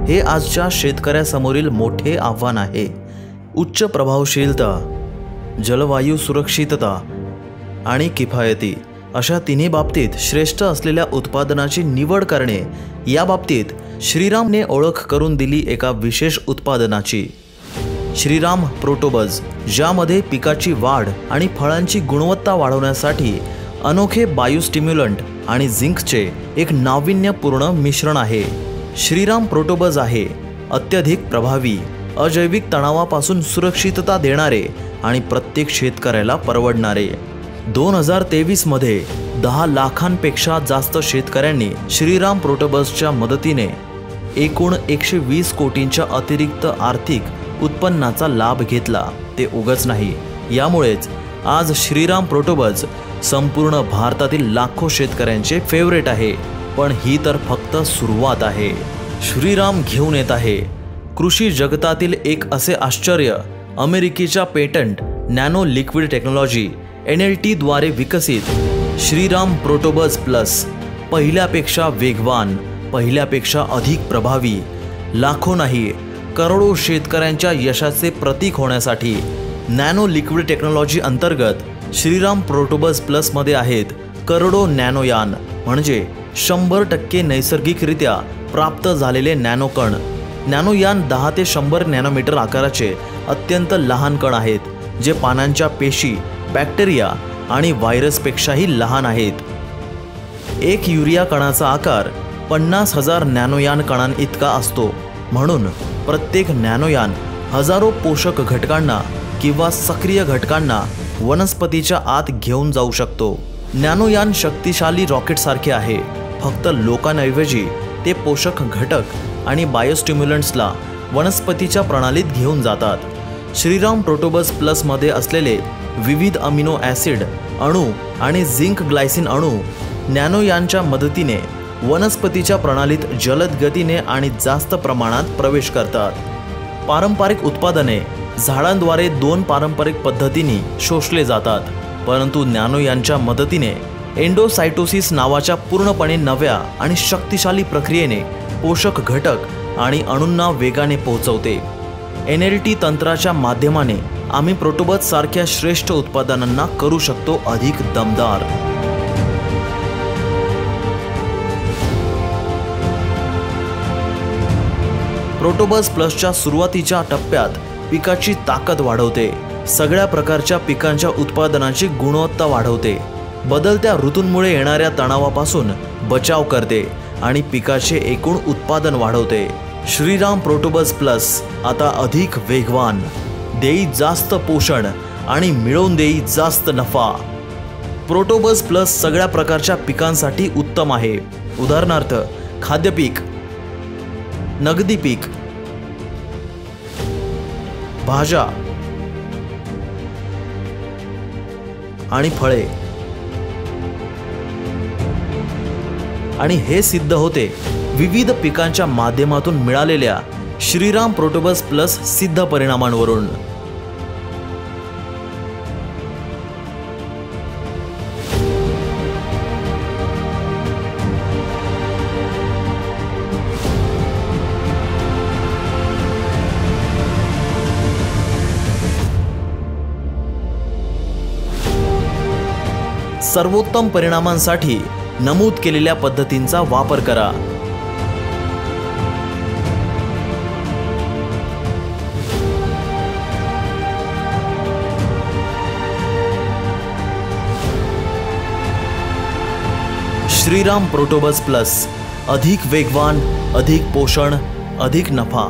हे आजच्या शेतकऱ्यासमोरील मोठे आव्हान आहे। उच्च प्रभावशीलता, जलवायू सुरक्षितता आणि किफायती अशा तिन्ही बाबतीत श्रेष्ठ असलेल्या उत्पादनाची निवड करणे, या बाबतीत श्रीरामने ओळख करून दिली एका विशेष उत्पादनाची। श्रीराम प्रोटोबज, ज्यामध्ये पिकाची वाढ आणि फळांची गुणवत्ता वाढवण्यासाठी अनोखे बायोस्टिम्युलंट आणि झिंकचे एक नाविन्यपूर्ण मिश्रण आहे। श्रीराम प्रोटोबज आहे अत्यधिक प्रभावी, अजैविक तणावापासून सुरक्षितता देणारे आणि प्रत्येक शेतकऱ्याला परवडणारे। 2023 मध्ये 10 लाखांपेक्षा जास्त शेतकऱ्यांनी श्रीराम प्रोटोबजच्या मदतीने एकूण 120 कोटींच्या अतिरिक्त आर्थिक उत्पन्नाचा लाभ घेतला। ते उगाच नाही, यामुळेच आज श्रीराम प्रोटोबज संपूर्ण भारतातील लाखो शेतकऱ्यांचे फेवरेट आहे। पण ही तर फक्त सुरुवात आहे। श्रीराम घेऊन येत आहे कृषी जगतातील एक असे आश्चर्य, अमेरिकेच्या patent nano liquid technology NLT द्वारे विकसित श्रीराम प्रोटोबज प्लस। पहिल्यापेक्षा वेगवान, पहिल्यापेक्षा अधिक प्रभावी, लाखो नाही करोडो शेतकऱ्यांच्या यशाचे प्रतीक होण्यासाठी नॅनो लिक्विड टेक्नॉलॉजी अंतर्गत श्रीराम प्रोटोबज प्लस मध्ये आहेत करोडो नॅनोयान, म्हणजे 100% नैसर्गिकरित्या प्राप्त झालेले नॅनोकण। नॅनोयान 10 ते 100 नॅनोमीटर आकाराचे अत्यंत लहान कण आहेत, जे पानांच्या पेशी, बॅक्टेरिया आणि व्हायरसपेक्षाही लहान आहेत। एक युरिया कणाचा आकार 50,000 नॅनोयान कणांइतका असतो, म्हणून प्रत्येक नॅनोयान हजारो पोषक घटकांना किंवा सक्रिय घटकांना वनस्पतीच्या आत घेऊन जाऊ शकतो। नॅनोयान शक्तिशाली रॉकेटसारखे आहे, फक्त लोकांऐवजी ते पोषक घटक आणि बायोस्टिम्युलंट्सला वनस्पतीच्या प्रणालीत घेऊन जातात। श्रीराम प्रोटोबज प्लस मध्ये असलेले विविध अमिनो ॲसिड अणू आणि झिंक ग्लायसिन अणू नॅनोयानच्या मदतीने वनस्पतीच्या प्रणालीत जलद गतीने आणि जास्त प्रमाणात प्रवेश करतात। पारंपरिक उत्पादने झाडांद्वारे 2 पारंपरिक पद्धतींनी शोषले जातात, परंतु नॅनोयानच्या मदतीने एंडोसायटोसिस नावाच्या पूर्णपणे नव्या आणि शक्तिशाली प्रक्रियेने पोषक घटक आणि अणूंना वेगाने पोहोचवते। NLT तंत्राच्या माध्यमाने आम्ही प्रोटोबज सारख्या श्रेष्ठ उत्पादनांना करू शकतो अधिक दमदार। प्रोटोबज प्लसच्या सुरुवातीच्या टप्प्यात पिकाची ताकद वाढवते, सगळ्या प्रकारच्या पिकांच्या उत्पादनाची गुणवत्ता वाढवते, बदलत्या ऋतूंमुळे येणाऱ्या तणावापासून बचाव करते आणि पिकाचे एकूण उत्पादन वाढवते। श्रीराम प्रोटोबज प्लस आता अधिक वेगवान, देई जास्त पोषण आणि मिळवून देई जास्त नफा। प्रोटोबज प्लस सगळ्या प्रकारच्या पिकांसाठी उत्तम आहे, उदाहरणार्थ खाद्य पीक, नगदी पीक, भाज्या आणि फळे। आणि हे सिद्ध होते विविध पिकांच्या माध्यमातून मिळालेल्या श्रीराम प्रोटोबज प्लस सिद्ध परिणामांवरून। सर्वोत्तम परिणामांसाठी नमूद केलेल्या पद्धतींचा वापर करा। श्रीराम प्रोटोबज प्लस, अधिक वेगवान, अधिक पोषण, अधिक नफा।